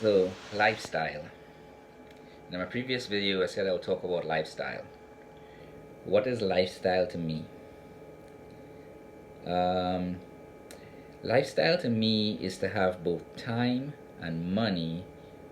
So, lifestyle. In my previous video, I said I would talk about lifestyle. What is lifestyle to me? Um, Lifestyle to me is to have both time and money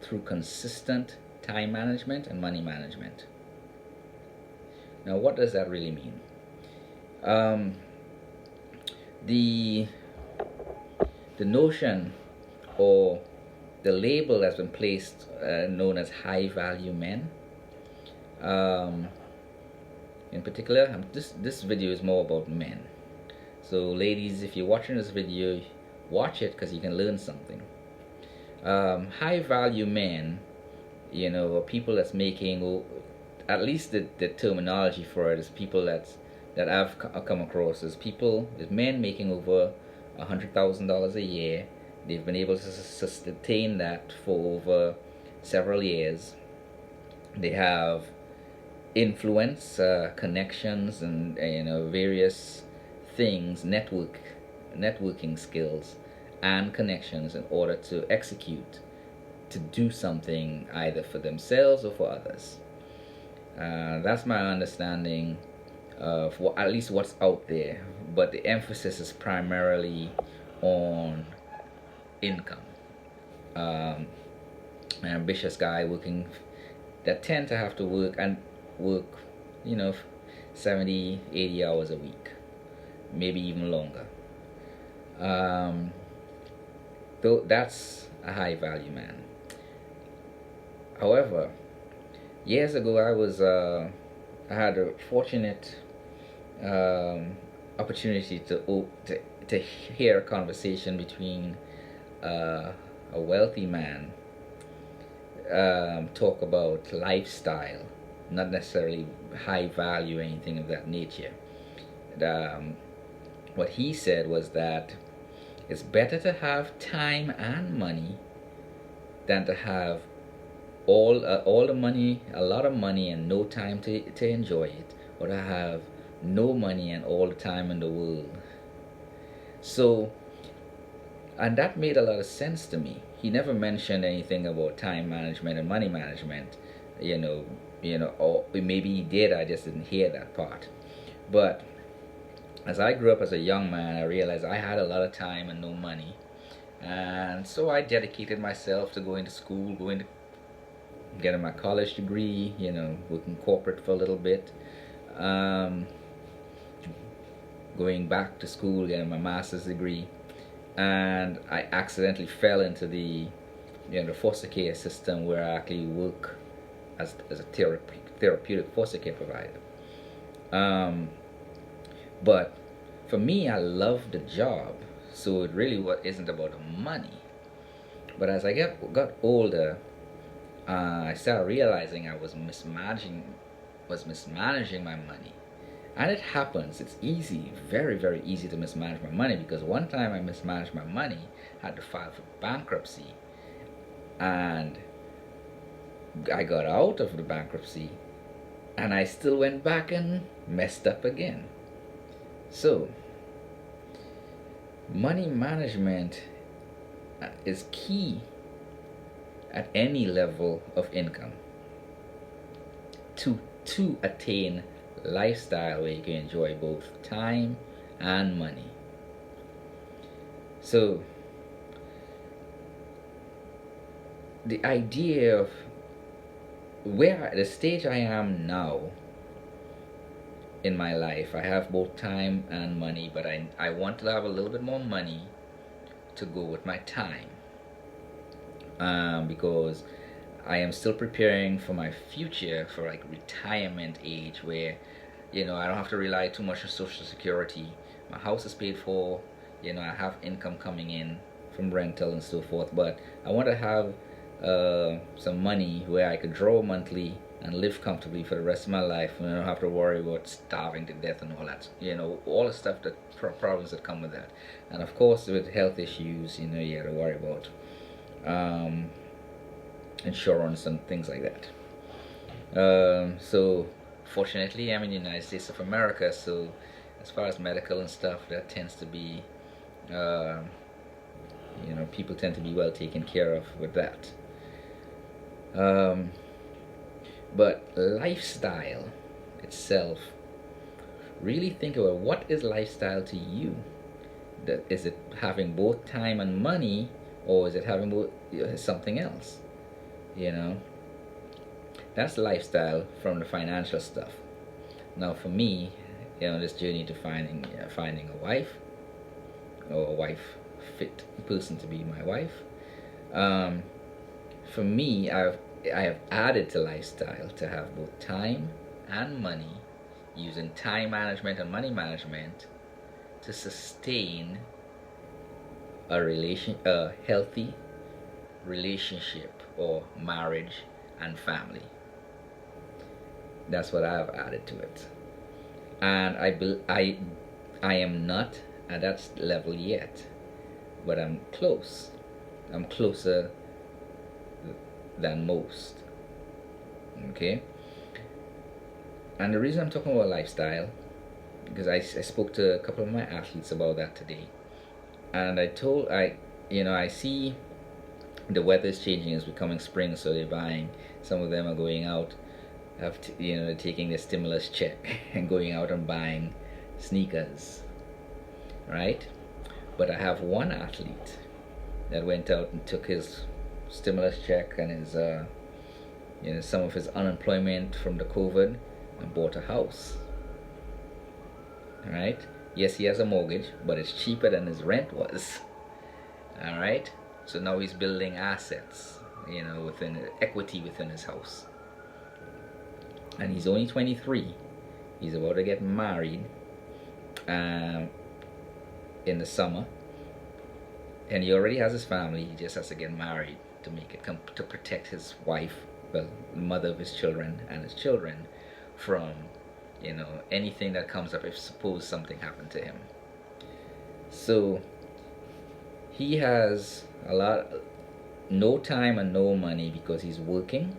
through consistent time management and money management. Now, what does that really mean? Um, the the notion or the label that's been placed, known as high value men. Um, in particular, this video is more about men. So, ladies, if you're watching this video, watch it because you can learn something. High value men, are people that's making, at least the terminology for it is people that I've come across is men making over $100,000 a year. They've been able to sustain that for over several years. They have influence, connections, and various things, networking skills, and connections in order to execute, to do something either for themselves or for others. That's my understanding of at least what's out there, but the emphasis is primarily on income. An ambitious guy working that tend to have to work, you know, 70, 80 hours a week, maybe even longer. Though that's a high value man. However, years ago I had a fortunate opportunity to hear a conversation between a wealthy man talk about lifestyle, not necessarily high value or anything of that nature. What he said was that it's better to have time and money than to have all the money, a lot of money, and no time to enjoy it, or to have no money and all the time in the world. So, and that made a lot of sense to me. He never mentioned anything about time management and money management, or maybe he did. I just didn't hear that part. But as I grew up as a young man, I realized I had a lot of time and no money, and so I dedicated myself to going to school, getting my college degree, working corporate for a little bit, going back to school, getting my master's degree, and I accidentally fell into the foster care system where I actually work as a therapeutic foster care provider. But for me, I love the job, so it really isn't about the money. But as I got older, I started realizing I was mismanaging my money. And it happens. It's easy, very, very easy to mismanage my money, because one time I mismanaged my money, had to file for bankruptcy, and I got out of the bankruptcy, and I still went back and messed up again. So, money management is key at any level of income to attain lifestyle where you can enjoy both time and money. So the idea of the stage I am now in my life, I have both time and money, but I want to have a little bit more money to go with my time, because I am still preparing for my future, for like retirement age, where I don't have to rely too much on Social Security. My house is paid for. I have income coming in from rental and so forth. But I want to have some money where I could draw monthly and live comfortably for the rest of my life, and I don't have to worry about starving to death and all that. All the stuff problems that come with that. And of course, with health issues, you have to worry about insurance and things like that. So fortunately, I'm in the United States of America, so as far as medical and stuff, that tends to be, people tend to be well taken care of with that. Um, but lifestyle itself, really think about what is lifestyle to you. Is it having both time and money, or is it having both, something else? You know, that's lifestyle from the financial stuff. Now, for me, this journey to finding a wife, or a wife fit person to be my wife. Um, for me, I have added to lifestyle to have both time and money, using time management and money management to sustain a healthy relationship or marriage and family. That's what I've added to it, and I am not at that level yet, but I'm close. I'm closer than most. Okay, and the reason I'm talking about lifestyle, because I spoke to a couple of my athletes about that today, and I see the weather is changing, it's becoming spring, so they're buying. Some of them are going out, they're taking their stimulus check and going out and buying sneakers, right? But I have one athlete that went out and took his stimulus check and his some of his unemployment from the COVID, and bought a house. All right. Yes, he has a mortgage, but it's cheaper than his rent was. All right. So now he's building assets, within equity within his house. And he's only 23. He's about to get married in the summer. And he already has his family. He just has to get married to make it to protect his wife, well, the mother of his children and his children, from anything that comes up if suppose something happened to him. So he has no time and no money because he's working,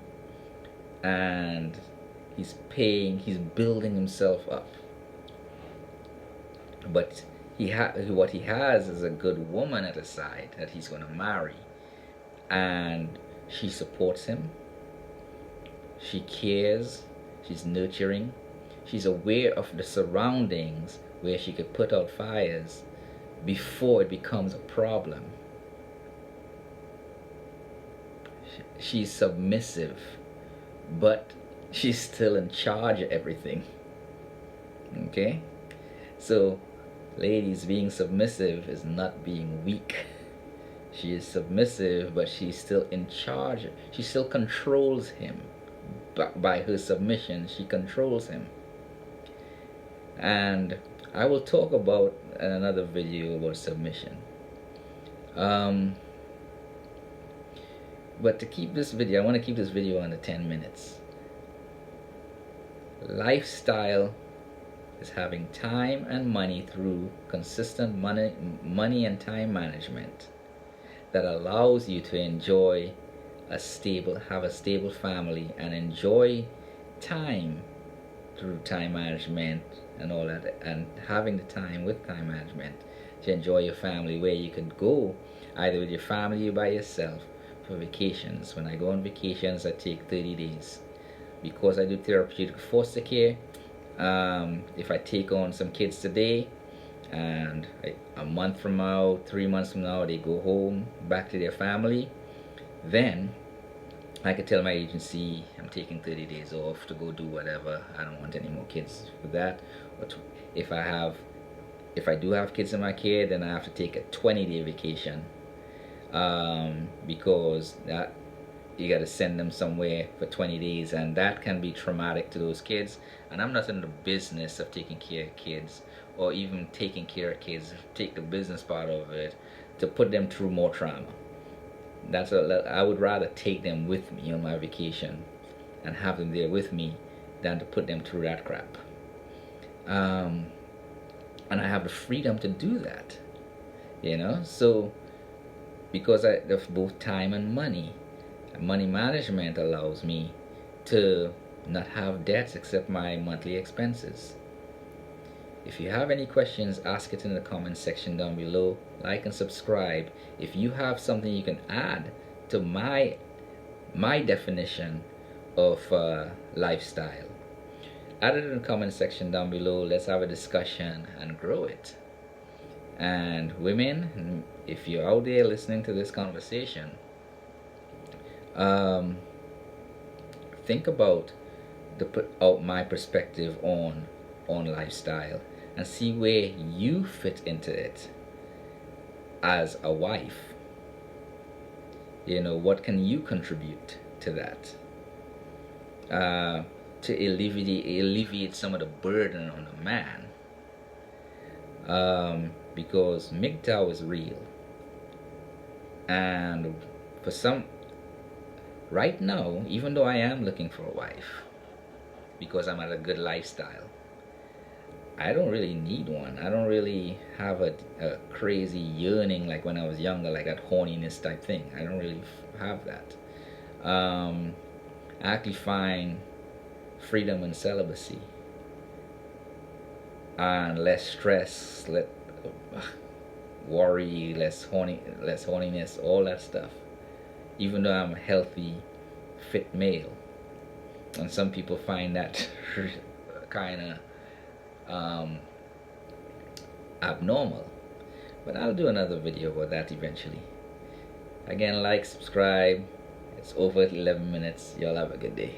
and he's building himself up. But what he has is a good woman at his side that he's going to marry, and she supports him. She cares. She's nurturing. She's aware of the surroundings where she could put out fires before it becomes a problem. She's submissive, but she's still in charge of everything. Okay? So, ladies, being submissive is not being weak. She is submissive, but she's still in charge. She still controls him. By her submission, she controls him. And I will talk about in another video about submission. But to keep this video, I want to keep this video under 10 minutes. Lifestyle is having time and money through consistent money and time management that allows you to have a stable family and enjoy time through time management and all that, and having the time with time management to enjoy your family, where you can go either with your family or by yourself for vacations. When I go on vacations, I take 30 days because I do therapeutic foster care. If I take on some kids today, and a month from now, 3 months from now, they go home back to their family, then I could tell my agency I'm taking 30 days off to go do whatever. I don't want any more kids for that. But if I do have kids in my care, then I have to take a 20-day vacation, because that you got to send them somewhere for 20 days, and that can be traumatic to those kids. And I'm not in the business of taking care of kids, or even taking care of kids, take the business part of it, to put them through more trauma. I would rather take them with me on my vacation and have them there with me than to put them through that crap. And I have the freedom to do that, so because of both time and money management allows me to not have debts except my monthly expenses. If you have any questions, ask it in the comment section down below. Like and subscribe. If you have something you can add to my my definition of lifestyle. Add it in the comment section down below. Let's have a discussion and grow it. And women, if you're out there listening to this conversation, think about put out my perspective on lifestyle and see where you fit into it as a wife. What can you contribute to that, to alleviate some of the burden on the man, because MGTOW is real, and for some, right now, even though I am looking for a wife because I'm at a good lifestyle, I don't really need one. I don't really have a crazy yearning like when I was younger, like that horniness type thing. I don't really have that. I actually find freedom and celibacy and less stress, less worry, less horniness, all that stuff. Even though I'm a healthy, fit male, and some people find that kind of abnormal, but I'll do another video about that eventually. Again, like, subscribe. It's over 11 minutes. Y'all have a good day.